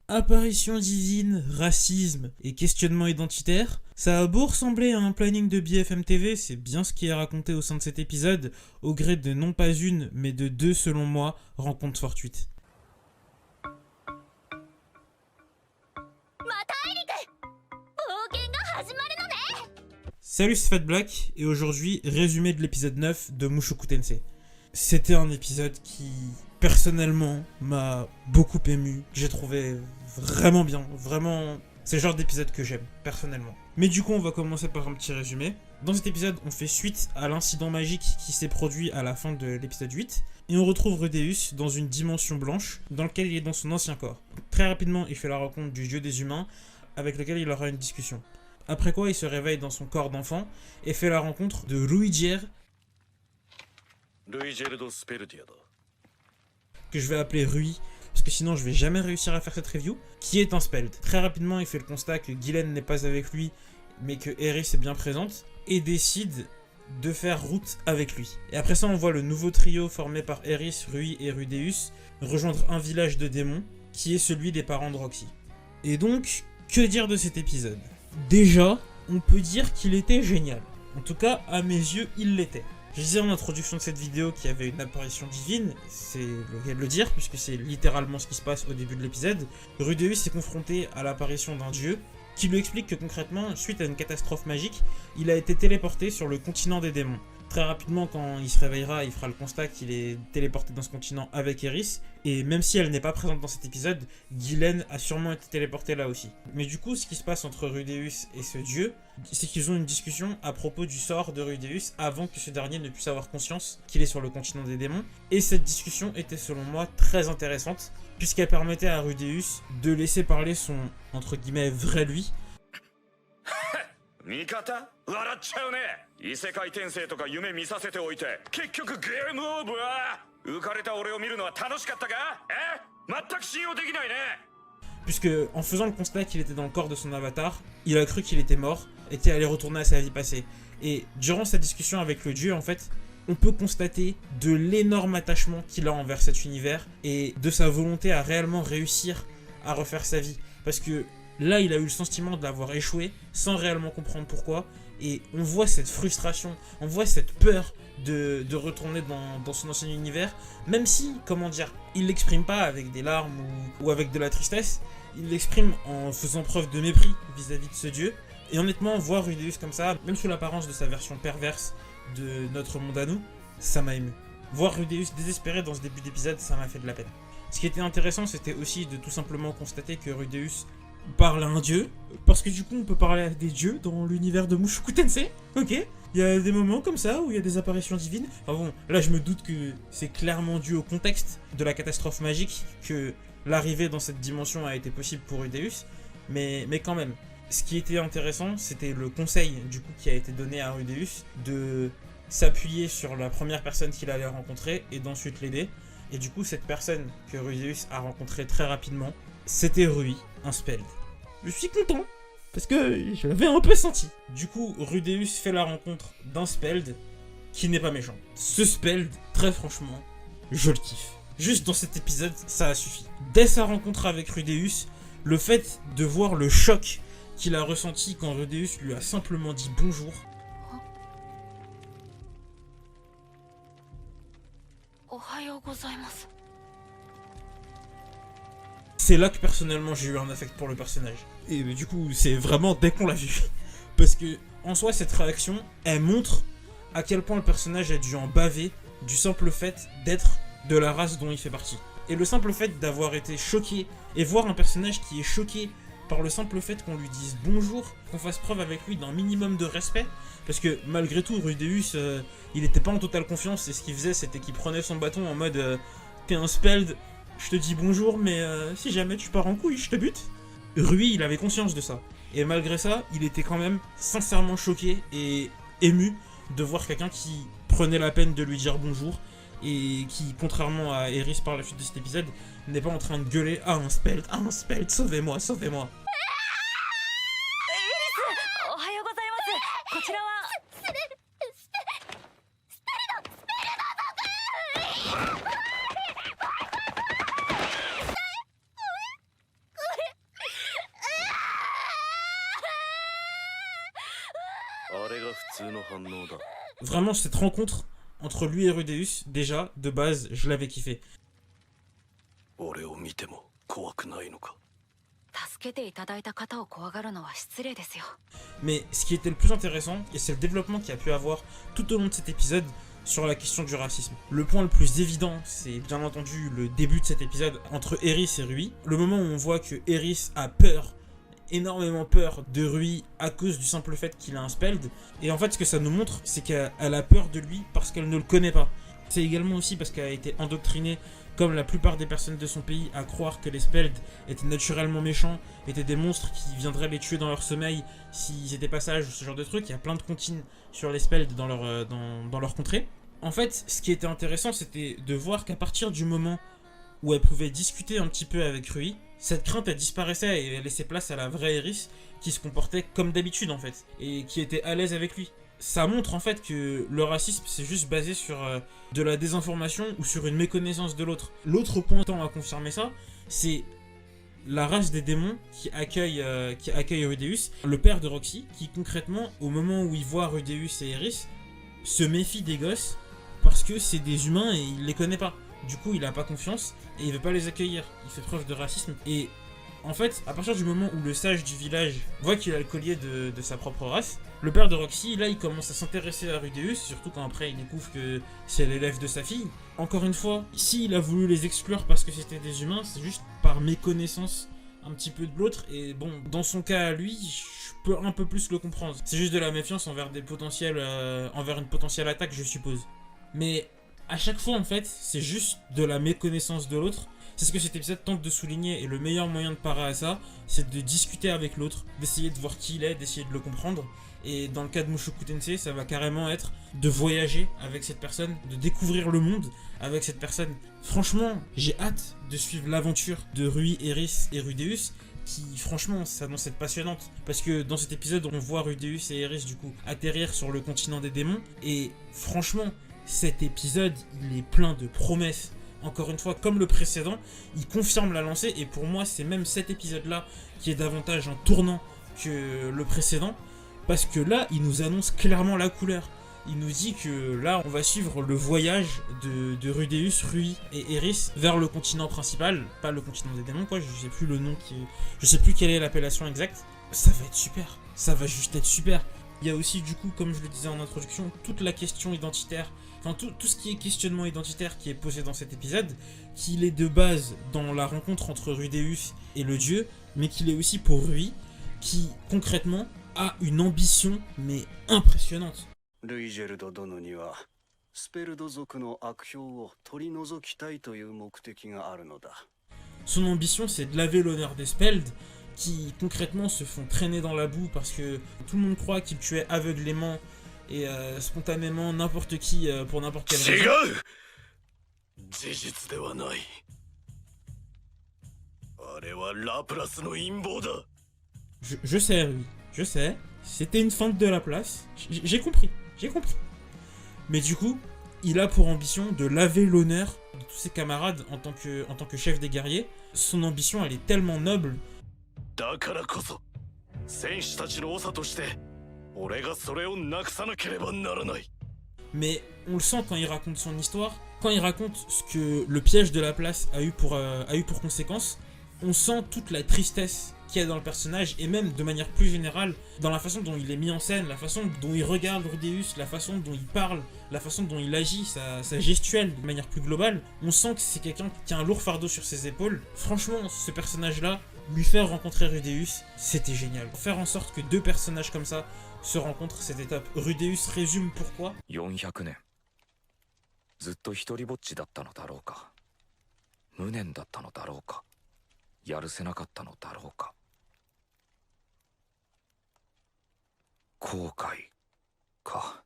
Apparition divine, racisme et questionnement identitaire, ça a beau ressembler à un planning de BFM TV, c'est bien ce qui est raconté au sein de cet épisode, au gré de non pas une, mais de deux selon moi, rencontres fortuites. Salut, c'est Fat Black, et aujourd'hui, résumé de l'épisode 9 de Mushoku Tensei. C'était un épisode qui, personnellement, m'a beaucoup ému, que j'ai trouvé vraiment bien, vraiment... C'est le genre d'épisode que j'aime, personnellement. Mais du coup, on va commencer par un petit résumé. Dans cet épisode, on fait suite à l'incident magique qui s'est produit à la fin de l'épisode 8, et on retrouve Rudeus dans une dimension blanche, dans laquelle il est dans son ancien corps. Très rapidement, il fait la rencontre du dieu des humains, avec lequel il aura une discussion. Après quoi, il se réveille dans son corps d'enfant et fait la rencontre de Ruiger, que je vais appeler Rui, parce que sinon je vais jamais réussir à faire cette review, qui est un Speld. Très rapidement, il fait le constat que Gillen n'est pas avec lui, mais que Eris est bien présente, et décide de faire route avec lui. Et après ça, on voit le nouveau trio formé par Eris, Rui et Rudeus rejoindre un village de démons, qui est celui des parents de Roxy. Et donc, que dire de cet épisode ? Déjà, on peut dire qu'il était génial. En tout cas, à mes yeux, il l'était. Je disais en introduction de cette vidéo qu'il y avait une apparition divine, c'est le cas de le dire, puisque c'est littéralement ce qui se passe au début de l'épisode. Rudeus est confronté à l'apparition d'un dieu, qui lui explique que concrètement, suite à une catastrophe magique, il a été téléporté sur le continent des démons. Très rapidement, quand il se réveillera, il fera le constat qu'il est téléporté dans ce continent avec Eris, et même si elle n'est pas présente dans cet épisode, Gillen a sûrement été téléporté là aussi. Mais du coup, ce qui se passe entre Rudeus et ce dieu, c'est qu'ils ont une discussion à propos du sort de Rudeus avant que ce dernier ne puisse avoir conscience qu'il est sur le continent des démons, et cette discussion était selon moi très intéressante, puisqu'elle permettait à Rudeus de laisser parler son, entre guillemets, vrai lui, 味方笑っちゃうね異世界転生とか夢見させておいて結局ゲームオーバー浮かれた俺を見るのは楽しかったか全く信用できないね puisque en faisant le constat qu'il était dans le corps de son avatar, il a cru qu'il était mort et qu'il allait retourner à sa vie passée. Et durant cette discussion avec le dieu, en fait, on peut constater de l'énorme attachement qu'il a envers cet univers et de sa volonté à réellement réussir à refaire sa vie. Parce que là, il a eu le sentiment d'avoir échoué sans réellement comprendre pourquoi. Et on voit cette frustration, on voit cette peur de retourner dans son ancien univers. Même si, comment dire, il l'exprime pas avec des larmes ou avec de la tristesse. Il l'exprime en faisant preuve de mépris vis-à-vis de ce dieu. Et honnêtement, voir Rudeus comme ça, même sous l'apparence de sa version perverse de notre monde à nous, ça m'a ému. Voir Rudeus désespéré dans ce début d'épisode, ça m'a fait de la peine. Ce qui était intéressant, c'était aussi de tout simplement constater que Rudeus parle à un dieu, parce que du coup on peut parler à des dieux dans l'univers de Mushoku Tensei, ok. Il y a des moments comme ça où il y a des apparitions divines. Enfin bon, là je me doute que c'est clairement dû au contexte de la catastrophe magique que l'arrivée dans cette dimension a été possible pour Rudeus, mais quand même. Ce qui était intéressant, c'était le conseil du coup qui a été donné à Rudeus de s'appuyer sur la première personne qu'il allait rencontrer et d'ensuite l'aider. Et du coup cette personne que Rudeus a rencontrée très rapidement, c'était Rui, un Speld. Je suis content, parce que je l'avais un peu senti. Du coup, Rudeus fait la rencontre d'un Speld qui n'est pas méchant. Ce Speld, très franchement, je le kiffe. Juste dans cet épisode, ça a suffi. Dès sa rencontre avec Rudeus, le fait de voir le choc qu'il a ressenti quand Rudeus lui a simplement dit bonjour. C'est là que personnellement j'ai eu un affect pour le personnage. Et du coup, c'est vraiment dès qu'on l'a vu. Parce que, en soi, cette réaction, elle montre à quel point le personnage a dû en baver du simple fait d'être de la race dont il fait partie. Et le simple fait d'avoir été choqué, et voir un personnage qui est choqué par le simple fait qu'on lui dise bonjour, qu'on fasse preuve avec lui d'un minimum de respect, parce que malgré tout, Rudeus, il était pas en totale confiance, et ce qu'il faisait, c'était qu'il prenait son bâton en mode t'es un Speld, je te dis bonjour, mais si jamais tu pars en couille, je te bute. Rui, il avait conscience de ça. Et malgré ça, il était quand même sincèrement choqué et ému de voir quelqu'un qui prenait la peine de lui dire bonjour et qui, contrairement à Eris par la suite de cet épisode, n'est pas en train de gueuler « Ah, un Speld, sauvez-moi, sauvez-moi !»れが普通の反応だ。 Vraiment, cette rencontre entre lui et Rudeus, déjà, de base, je l'avais kiffé. 俺を見ても怖くないのか。 助けていただいた方を怖がるのは失礼ですよ。 Mais ce qui était le plus intéressant, et c'est le développement qu'il y a pu avoir tout au long de cet épisode sur la question du racisme. Le point le plus évident, c'est bien entendu le début de cet épisode entre Eris et Rui. Le moment où on voit que Eris a peur, énormément peur de Rui à cause du simple fait qu'il a un speld. Et en fait, ce que ça nous montre, c'est qu'elle a peur de lui parce qu'elle ne le connaît pas. C'est également aussi parce qu'elle a été endoctrinée, comme la plupart des personnes de son pays, à croire que les spelds étaient naturellement méchants, étaient des monstres qui viendraient les tuer dans leur sommeil s'ils étaient pas sages ou ce genre de trucs. Il y a plein de comptines sur les spelds dans leur contrée. En fait, ce qui était intéressant, c'était de voir qu'à partir du moment où elle pouvait discuter un petit peu avec Rui, cette crainte elle disparaissait et elle laissait place à la vraie Eris qui se comportait comme d'habitude en fait, et qui était à l'aise avec lui. Ça montre en fait que le racisme c'est juste basé sur de la désinformation ou sur une méconnaissance de l'autre. L'autre point à confirmer ça, c'est la race des démons qui accueille Rudeus, le père de Roxy, qui concrètement, au moment où il voit Rudeus et Eris, se méfie des gosses parce que c'est des humains et il les connaît pas. Du coup, il a pas confiance et il veut pas les accueillir. Il fait preuve de racisme. Et en fait, à partir du moment où le sage du village voit qu'il a le collier de sa propre race, le père de Roxy, là, il commence à s'intéresser à Rudeus, surtout quand après il découvre que c'est l'élève de sa fille. Encore une fois, s'il a voulu les exclure parce que c'était des humains, c'est juste par méconnaissance un petit peu de l'autre. Et bon, dans son cas à lui, je peux un peu plus le comprendre. C'est juste de la méfiance envers envers une potentielle attaque, je suppose. Mais à chaque fois, en fait, c'est juste de la méconnaissance de l'autre. C'est ce que cet épisode tente de souligner, et le meilleur moyen de parer à ça, c'est de discuter avec l'autre, d'essayer de voir qui il est, d'essayer de le comprendre. Et dans le cas de Mushoku Tensei, ça va carrément être de voyager avec cette personne, de découvrir le monde avec cette personne. Franchement, j'ai hâte de suivre l'aventure de Rui, Eris et Rudeus, qui franchement s'annonce être passionnante. Parce que dans cet épisode, on voit Rudeus et Eris du coup atterrir sur le continent des démons, et franchement, cet épisode, il est plein de promesses. Encore une fois, comme le précédent, il confirme la lancée, et pour moi, c'est même cet épisode-là qui est davantage un tournant que le précédent, parce que là, il nous annonce clairement la couleur. Il nous dit que là, on va suivre le voyage de Rudeus, Rui et Eris vers le continent principal, pas le continent des démons, quoi, je sais plus le nom je sais plus quelle est l'appellation exacte. Ça va être super, ça va juste être super. Il y a aussi, du coup, comme je le disais en introduction, toute la question identitaire, enfin tout ce qui est questionnement identitaire qui est posé dans cet épisode, qu'il est de base dans la rencontre entre Rudeus et le dieu, mais qu'il est aussi pour Rui, qui concrètement a une ambition mais impressionnante. ルイジェルド殿にはスペルド族の悪評を取り除きたいという目的があるのだ。 Son ambition, c'est de laver l'honneur des Speld, qui concrètement se font traîner dans la boue parce que tout le monde croit qu'ils tuaient aveuglément et spontanément n'importe qui pour n'importe quelle raison. 違う！事実ではない。あれはラプラスの陰謀だ。 Je sais, oui, je sais. C'était une feinte de la place. J'ai compris. Mais du coup, il a pour ambition de laver l'honneur de tous ses camarades en tant que chef des guerriers. Son ambition, elle est tellement noble. だからこそ、戦士たちの長として、俺がそれをなくさなければならない。 Mais on le sent quand il raconte son histoire, quand il raconte ce que le piège de la place a eu pour conséquence, on sent toute la tristesse qu'il y a dans le personnage, et même de manière plus générale, dans la façon dont il est mis en scène, la façon dont il regarde Rudeus, la façon dont il parle, la façon dont il agit, sa gestuelle de manière plus globale. On sent que c'est quelqu'un qui a un lourd fardeau sur ses épaules. Franchement, ce personnage-là, lui faire rencontrer Rudeus, c'était génial. Faire en sorte que deux personnages comme ça se rencontrent, c'était top. Rudeus résume pourquoi. 400年ずっと一人ぼっちだったのだろうか、無念だったのだろうか、やるせなかったのだろうか。後悔か。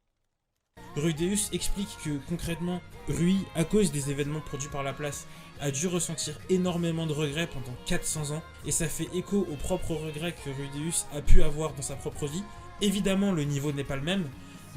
Rudeus explique que concrètement, Rui, à cause des événements produits par la place, a dû ressentir énormément de regrets pendant 400 ans, et ça fait écho aux propres regrets que Rudeus a pu avoir dans sa propre vie. Évidemment, le niveau n'est pas le même.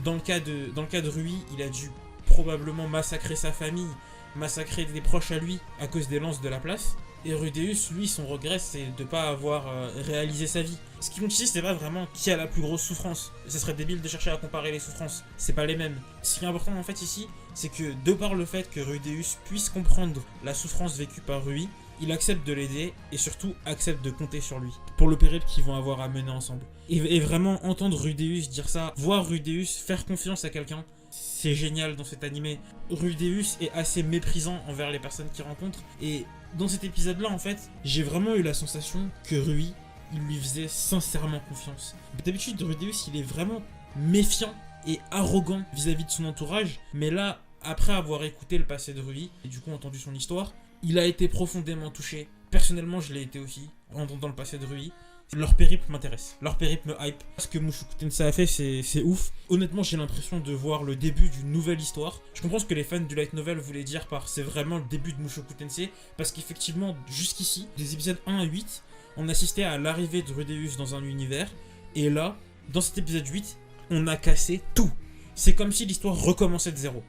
Dans le cas de Rui, il a dû probablement massacrer sa famille, massacrer des proches à lui à cause des lances de la place. Et Rudeus, lui, son regret, c'est de pas avoir réalisé sa vie. Ce qui compte ici, c'est pas vraiment qui a la plus grosse souffrance. Ce serait débile de chercher à comparer les souffrances. C'est pas les mêmes. Ce qui est important en fait ici, c'est que de par le fait que Rudeus puisse comprendre la souffrance vécue par Rui, il accepte de l'aider et surtout accepte de compter sur lui pour le périple qu'ils vont avoir à mener ensemble. Et vraiment entendre Rudeus dire ça, voir Rudeus faire confiance à quelqu'un, c'est génial dans cet animé. Rudeus est assez méprisant envers les personnes qu'il rencontre et dans cet épisode-là, en fait, j'ai vraiment eu la sensation que Rui, il lui faisait sincèrement confiance. D'habitude, Rudeus, il est vraiment méfiant et arrogant vis-à-vis de son entourage, mais là, après avoir écouté le passé de Rui, et du coup entendu son histoire, il a été profondément touché. Personnellement, je l'ai été aussi, en entendant le passé de Rui. Leur périple m'intéresse, leur périple me hype. Ce que Mushoku Tensei a fait, c'est ouf. Honnêtement, j'ai l'impression de voir le début d'une nouvelle histoire. Je comprends ce que les fans du light novel voulaient dire par c'est vraiment le début de Mushoku Tensei, parce qu'effectivement, jusqu'ici, des épisodes 1 à 8, on assistait à l'arrivée de Rudeus dans un univers, et là, dans cet épisode 8, on a cassé tout. C'est comme si l'histoire recommençait de zéro.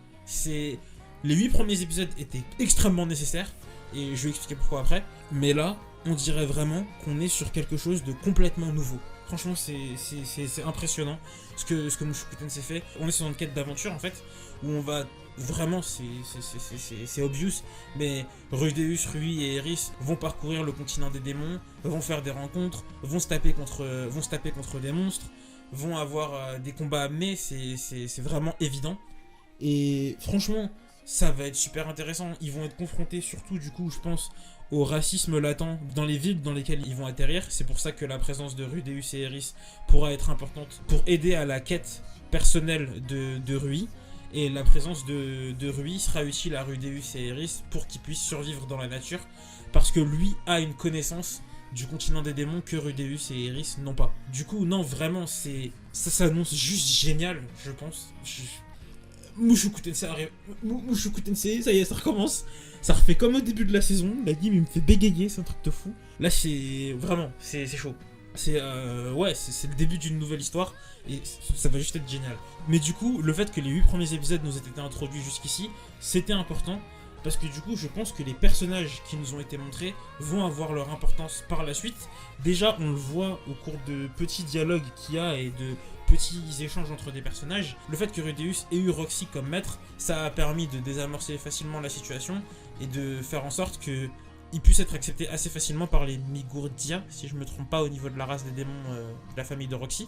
Les 8 premiers épisodes étaient extrêmement nécessaires, et je vais expliquer pourquoi après, mais là, on dirait vraiment qu'on est sur quelque chose de complètement nouveau. Franchement, c'est impressionnant ce que Mushoku Tensei fait. On est sur une quête d'aventure en fait, où on va vraiment, c'est obvious, mais Rudeus, Rui et Eris vont parcourir le continent des démons, vont faire des rencontres, vont se taper contre des monstres, vont avoir des combats à mener, c'est vraiment évident. Et franchement, ça va être super intéressant. Ils vont être confrontés surtout du coup, je pense, au racisme latent dans les villes dans lesquelles ils vont atterrir. C'est pour ça que la présence de Rudeus et Eris pourra être importante pour aider à la quête personnelle de Rui. Et la présence de Rui sera utile à Rudeus et Eris pour qu'ils puissent survivre dans la nature. Parce que lui a une connaissance du continent des démons que Rudeus et Eris n'ont pas. Du coup, non, vraiment, ça s'annonce juste génial, je pense. Mushoku Tensei arrive. Mushoku Tensei, ça y est, ça recommence. Ça refait comme au début de la saison. L'anime, il me fait bégayer, c'est un truc de fou. Là, c'est vraiment, c'est chaud. C'est le début d'une nouvelle histoire et ça va juste être génial. Mais du coup, le fait que les 8 premiers épisodes nous aient été introduits jusqu'ici, c'était important parce que du coup, je pense que les personnages qui nous ont été montrés vont avoir leur importance par la suite. Déjà, on le voit au cours de petits dialogues qu'il y a et de petits échanges entre des personnages. Le fait que Rudeus ait eu Roxy comme maître, ça a permis de désamorcer facilement la situation et de faire en sorte que il puisse être accepté assez facilement par les Migurdia, si je me trompe pas au niveau de la race des démons de la famille de Roxy.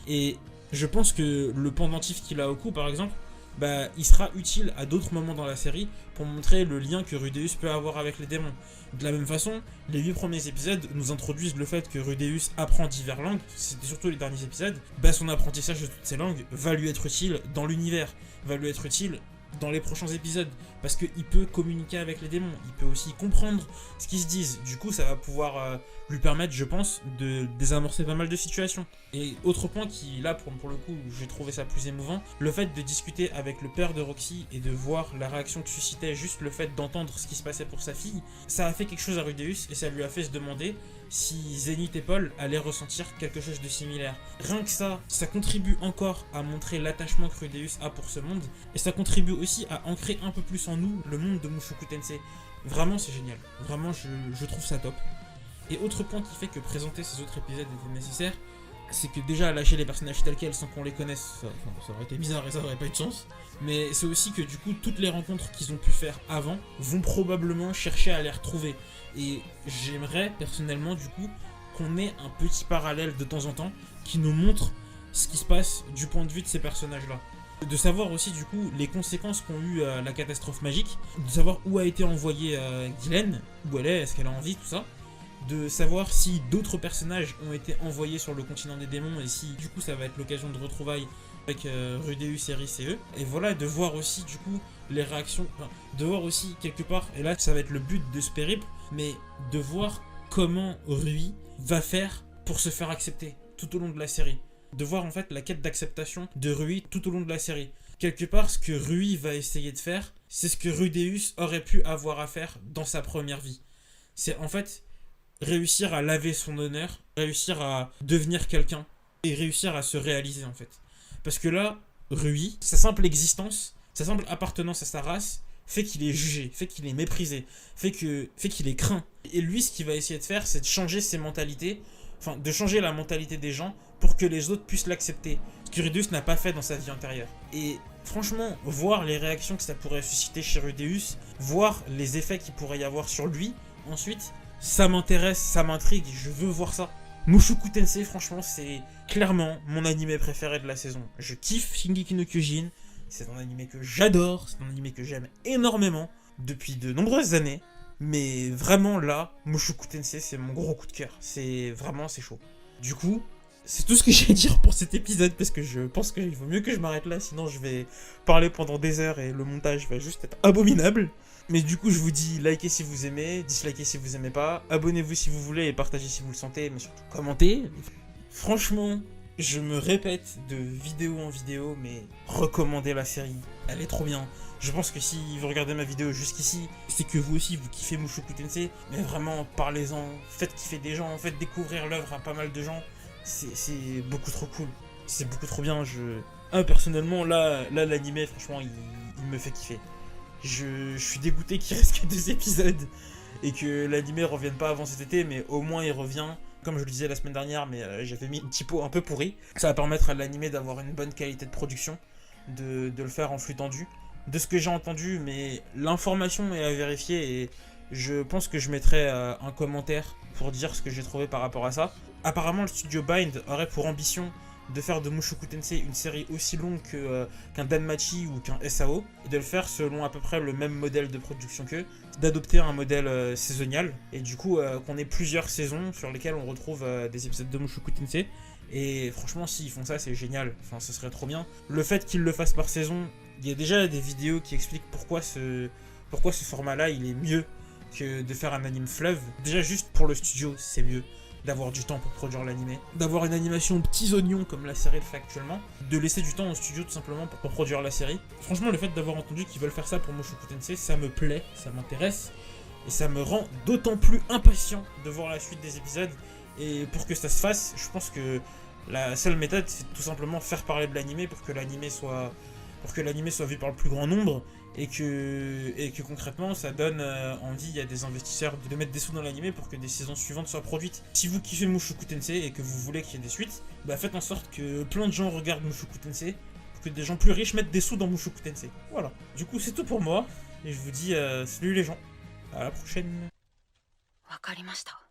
Et je pense que le pendentif qu'il a au cou par exemple, bah, il sera utile à d'autres moments dans la série pour montrer le lien que Rudeus peut avoir avec les démons. De la même façon, les 8 premiers épisodes nous introduisent le fait que Rudeus apprend diverses langues, c'était surtout les derniers épisodes, bah son apprentissage de toutes ces langues va lui être utile dans l'univers, va lui être utile dans les prochains épisodes, parce qu'il peut communiquer avec les démons, il peut aussi comprendre ce qu'ils se disent, du coup ça va pouvoir lui permettre, je pense, de désamorcer pas mal de situations. Et autre point qui, là pour le coup, j'ai trouvé ça plus émouvant, le fait de discuter avec le père de Roxy et de voir la réaction que suscitait juste le fait d'entendre ce qui se passait pour sa fille, ça a fait quelque chose à Rudeus et ça lui a fait se demander si Zenith et Paul allaient ressentir quelque chose de similaire. Rien que ça contribue encore à montrer l'attachement que Rudeus a pour ce monde, et ça contribue aussi à ancrer un peu plus en nous le monde de Mushoku Tensei. Vraiment c'est génial, vraiment je trouve ça top. Et autre point qui fait que présenter ces autres épisodes était nécessaire, c'est que déjà lâcher les personnages tels quels sans qu'on les connaisse, ça aurait été bizarre et ça aurait pas eu de sens. Mais c'est aussi que du coup toutes les rencontres qu'ils ont pu faire avant vont probablement chercher à les retrouver. Et j'aimerais personnellement du coup qu'on ait un petit parallèle de temps en temps qui nous montre ce qui se passe du point de vue de ces personnages là. De savoir aussi du coup les conséquences qu'ont eu la catastrophe magique, de savoir où a été envoyée Ghislaine, où elle est, est-ce qu'elle a envie, tout ça. De savoir si d'autres personnages ont été envoyés sur le continent des démons et si du coup ça va être l'occasion de retrouvailles avec Rudeus, Eris et eux. Et voilà, de voir aussi du coup les réactions, de voir aussi quelque part, et là ça va être le but de ce périple, mais de voir comment Rui va faire pour se faire accepter tout au long de la série. De voir en fait la quête d'acceptation de Rui tout au long de la série. Quelque part, ce que Rui va essayer de faire, c'est ce que Rudeus aurait pu avoir à faire dans sa première vie. C'est en fait réussir à laver son honneur, réussir à devenir quelqu'un et réussir à se réaliser en fait. Parce que là, Rui, sa simple existence, sa simple appartenance à sa race fait qu'il est jugé, fait qu'il est méprisé, fait qu'il est craint. Et lui, ce qu'il va essayer de faire, c'est de changer ses mentalités, enfin, de changer la mentalité des gens pour que les autres puissent l'accepter. Ce que Rudeus n'a pas fait dans sa vie antérieure. Et franchement, voir les réactions que ça pourrait susciter chez Rudeus, voir les effets qu'il pourrait y avoir sur lui, ensuite, ça m'intéresse, ça m'intrigue, je veux voir ça. Mushoku Tensei, franchement, c'est clairement mon animé préféré de la saison. Je kiffe Shingeki no Kyojin, c'est un animé que j'adore, c'est un animé que j'aime énormément depuis de nombreuses années. Mais vraiment là, Mushoku Tensei, c'est mon gros coup de cœur. C'est vraiment, c'est chaud. Du coup, c'est tout ce que j'ai à dire pour cet épisode, parce que je pense qu'il vaut mieux que je m'arrête là, sinon je vais parler pendant des heures et le montage va juste être abominable. Mais du coup, je vous dis, likez si vous aimez, dislikez si vous aimez pas, abonnez-vous si vous voulez et partagez si vous le sentez, mais surtout commentez. Franchement, je me répète de vidéo en vidéo, mais recommandez la série, elle est trop bien. Je pense que si vous regardez ma vidéo jusqu'ici, c'est que vous aussi vous kiffez Mushoku Tensei, mais vraiment parlez-en, faites kiffer des gens, faites découvrir l'œuvre à pas mal de gens, c'est beaucoup trop cool, c'est beaucoup trop bien. Personnellement, là l'animé, franchement, il me fait kiffer. Je suis dégoûté qu'il reste que 2 épisodes et que l'animé revienne pas avant cet été, mais au moins il revient. Comme je le disais la semaine dernière, mais j'avais mis une typo un peu pourrie. Ça va permettre à l'animé d'avoir une bonne qualité de production, de le faire en flux tendu. De ce que j'ai entendu, mais l'information est à vérifier et je pense que je mettrai un commentaire pour dire ce que j'ai trouvé par rapport à ça. Apparemment, le studio Bind aurait pour ambition de faire de Mushoku Tensei une série aussi longue qu'un Danmachi ou qu'un SAO, et de le faire selon à peu près le même modèle de production qu'eux, d'adopter un modèle saisonnial, et du coup qu'on ait plusieurs saisons sur lesquelles on retrouve des épisodes de Mushoku Tensei. Et franchement, s'ils font ça, c'est génial, enfin ce serait trop bien. Le fait qu'ils le fassent par saison, il y a déjà des vidéos qui expliquent pourquoi ce format-là, il est mieux que de faire un anime fleuve. Déjà juste pour le studio, c'est mieux d'avoir du temps pour produire l'animé, d'avoir une animation aux petits oignons comme la série le fait actuellement, de laisser du temps au studio tout simplement pour produire la série. Franchement, le fait d'avoir entendu qu'ils veulent faire ça pour Mushoku Tensei, ça me plaît, ça m'intéresse, et ça me rend d'autant plus impatient de voir la suite des épisodes. Et pour que ça se fasse, je pense que la seule méthode, c'est tout simplement faire parler de l'animé pour que l'animé soit vu par le plus grand nombre, et que concrètement ça donne envie à des investisseurs de mettre des sous dans l'animé pour que des saisons suivantes soient produites. Si vous kiffez Mushoku Tensei et que vous voulez qu'il y ait des suites, bah faites en sorte que plein de gens regardent Mushoku Tensei, pour que des gens plus riches mettent des sous dans Mushoku Tensei. Voilà. Du coup, c'est tout pour moi, et je vous dis salut les gens, à la prochaine. わかりました。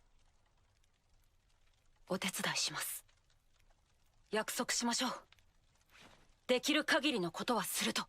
お手伝いします。約束しましょう。できる限りのことはすると。